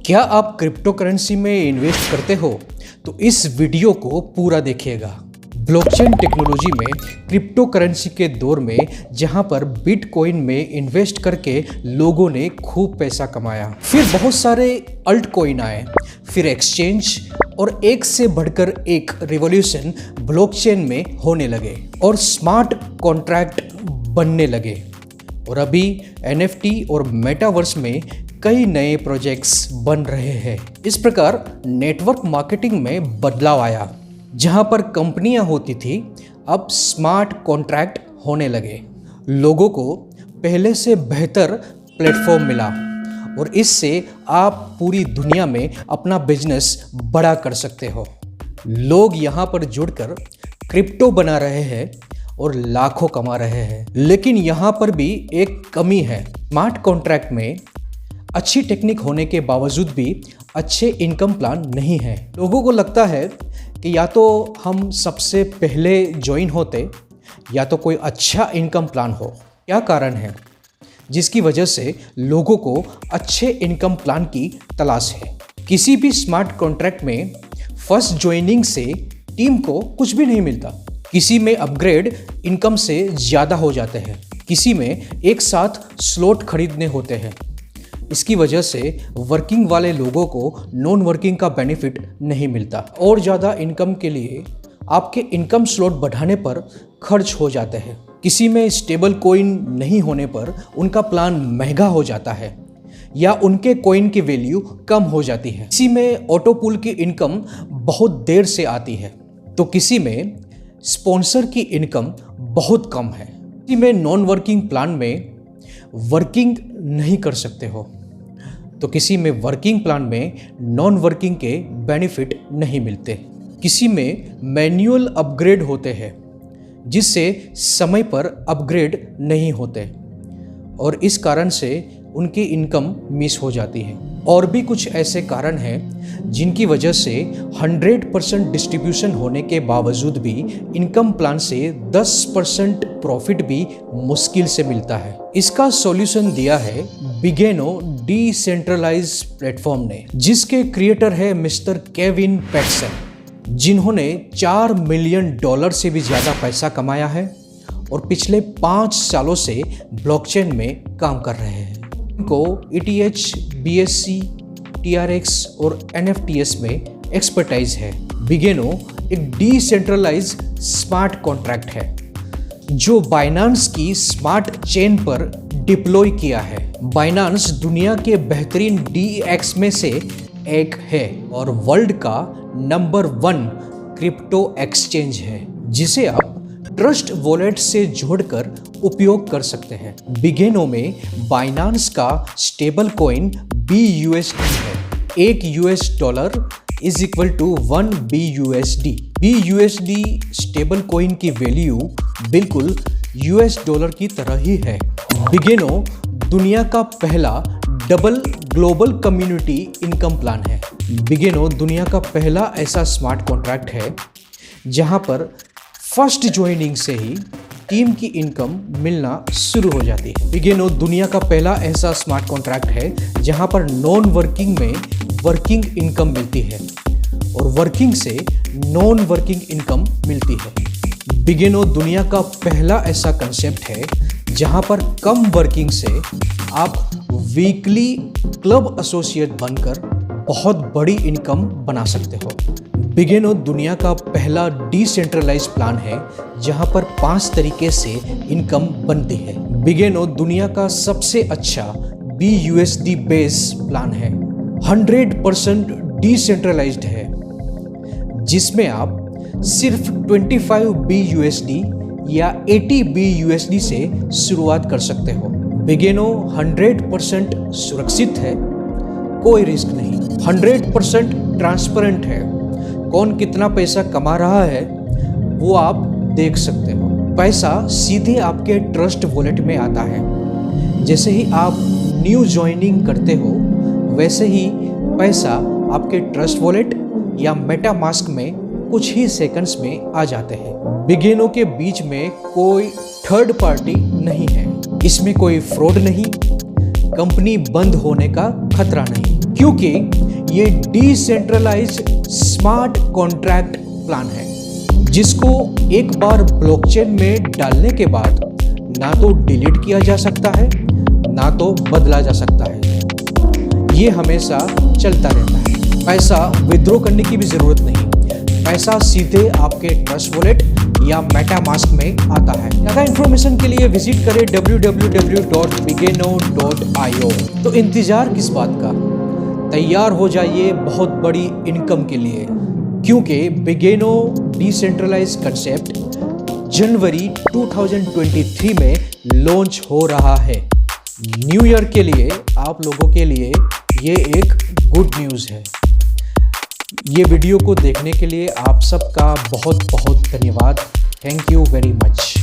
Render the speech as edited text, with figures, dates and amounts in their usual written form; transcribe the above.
क्या आप crypto currency में इन्वेस्ट करते हो? तो इस वीडियो को पूरा देखिएगा। ब्लॉकचेन टेक्नोलॉजी में क्रिप्टो करेंसी के दौर में जहां पर बिटकॉइन में इन्वेस्ट करके लोगों ने खूब पैसा कमाया, फिर बहुत सारे अल्ट कॉइन आए, फिर एक्सचेंज और एक से बढ़कर एक रिवॉल्यूशन ब्लॉकचेन में होने लगे और स्मार्ट कॉन्ट्रैक्ट बनने लगे। और अभी NFT और मेटावर्स में कई नए प्रोजेक्ट्स बन रहे हैं। इस प्रकार नेटवर्क मार्केटिंग में बदलाव आया। जहां पर कंपनियां होती थी, अब स्मार्ट कॉन्ट्रैक्ट होने लगे। लोगों को पहले से बेहतर प्लेटफॉर्म मिला और इससे आप पूरी दुनिया में अपना बिजनेस बड़ा कर सकते हो। लोग यहां पर जुड़कर क्रिप्टो बना रहे हैं और लाखों कमा रहे हैं। लेकिन यहाँ पर भी एक कमी है। स्मार्ट कॉन्ट्रैक्ट में अच्छी टेक्निक होने के बावजूद भी अच्छे इनकम प्लान नहीं है। लोगों को लगता है कि या तो हम सबसे पहले ज्वाइन होते या तो कोई अच्छा इनकम प्लान हो। क्या कारण है जिसकी वजह से लोगों को अच्छे इनकम प्लान की तलाश है? किसी भी स्मार्ट कॉन्ट्रैक्ट में फर्स्ट ज्वाइनिंग से टीम को कुछ भी नहीं मिलता। किसी में अपग्रेड इनकम से ज़्यादा हो जाते हैं, किसी में एक साथ स्लॉट खरीदने होते हैं। इसकी वजह से वर्किंग वाले लोगों को नॉन वर्किंग का बेनिफिट नहीं मिलता और ज़्यादा इनकम के लिए आपके इनकम स्लॉट बढ़ाने पर खर्च हो जाते हैं। किसी में स्टेबल कॉइन नहीं होने पर उनका प्लान महंगा हो जाता है या उनके कॉइन की वैल्यू कम हो जाती है। किसी में ऑटो पुल की इनकम बहुत देर से आती है, तो किसी में स्पॉन्सर की इनकम बहुत कम है। किसी में नॉन वर्किंग प्लान में वर्किंग नहीं कर सकते हो, तो किसी में वर्किंग प्लान में नॉन वर्किंग के बेनिफिट नहीं मिलते। किसी में मैन्युअल अपग्रेड होते हैं जिससे समय पर अपग्रेड नहीं होते और इस कारण से उनकी इनकम मिस हो जाती है। और भी कुछ ऐसे कारण हैं जिनकी वजह से 100% डिस्ट्रीब्यूशन होने के बावजूद भी इनकम प्लान से 10% प्रॉफिट भी मुश्किल से मिलता है। इसका सॉल्यूशन दिया है बिगेनो डिसेंट्रलाइज्ड प्लेटफॉर्म ने, जिसके क्रिएटर है मिस्टर केविन पैटसन, जिन्होंने $4 मिलियन से भी ज़्यादा पैसा कमाया है और पिछले 5 सालों से ब्लॉकचेन में काम कर रहे हैं। इनको ETH, BSC, TRX और NFTs में एक्सपर्टाइज है। बिगेनो एक डिसेंट्रलाइज्ड स्मार्ट कॉन्ट्रैक्ट है जो बाइनांस की स्मार्ट चेन पर डिप्लॉय किया है। बाइनांस दुनिया के बेहतरीन DEX में से एक है और वर्ल्ड का नंबर 1 क्रिप्टो एक्सचेंज है, जिसे आप ट्रस्ट वॉलेट से जोड़कर उपयोग कर सकते हैं। बिगेनो में बाइनांस का स्टेबल कॉइन BUSD है। $1 is equal to 1 BUSD। BUSD stable coin की वैल्यू बिल्कुल $, की तरह ही है। बिगेनो दुनिया का पहला double global community income plan है। बिगेनो दुनिया का पहला ऐसा स्मार्ट कॉन्ट्रैक्ट है जहां पर फर्स्ट ज्वाइनिंग से ही टीम की इनकम मिलना शुरू हो जाती है। बिगेनो दुनिया का पहला ऐसा स्मार्ट कॉन्ट्रैक्ट है जहां पर नॉन वर्किंग में वर्किंग इनकम मिलती है और वर्किंग से नॉन वर्किंग इनकम मिलती है। बिगेनो दुनिया का पहला ऐसा कंसेप्ट है जहां पर कम वर्किंग से आप वीकली क्लब एसोसिएट बनकर बहुत बड़ी इनकम बना सकते हो। बिगेनो दुनिया का पहला डिसेंट्रलाइज्ड प्लान है जहां पर 5 तरीके से इनकम बनती है। बिगेनो दुनिया का सबसे अच्छा BUSD बेस प्लान है। 100% डिसेंट्रलाइज्ड है जिसमें आप सिर्फ 25 BUSD या 80 BUSD से शुरुआत कर सकते हो। बिगेनो 100% सुरक्षित है, कोई रिस्क नहीं। 100% ट्रांसपेरेंट है, कौन कितना पैसा कमा रहा है वो आप देख सकते हो। पैसा सीधे आपके ट्रस्ट वॉलेट में आता है। जैसे ही आप न्यू ज्वाइनिंग करते हो वैसे ही पैसा आपके ट्रस्ट वॉलेट या मेटामास्क में कुछ ही सेकंड्स में आ जाते हैं। बिगेनो के बीच में कोई थर्ड पार्टी नहीं है, इसमें कोई फ्रॉड नहीं, कंपनी बंद होने का खतरा नहीं। क्योंकि ये डिसेंट्रलाइज्ड स्मार्ट कॉन्ट्रैक्ट प्लान है जिसको एक बार ब्लॉकचेन में डालने के बाद ना तो डिलीट किया जा सकता है ना तो बदला जा सकता है। ये हमेशा चलता रहता है। पैसा विड्रॉ करने की भी जरूरत नहीं, पैसा सीधे आपके ट्रस्ट वॉलेट या मेटामास्क में आता है। ज़्यादा इंफॉर्मेशन के लिए विजिट करें www.bigeno.io। तो इंतजार किस बात का, तैयार हो जाइए बहुत बड़ी इनकम के लिए, क्योंकि बिगेनो डिसेंट्रलाइज कंसेप्ट जनवरी 2023 में लॉन्च हो रहा है। न्यू ईयर के लिए आप लोगों के लिए ये एक गुड न्यूज़ है। ये वीडियो को देखने के लिए आप सबका बहुत बहुत धन्यवाद। Thank you very much.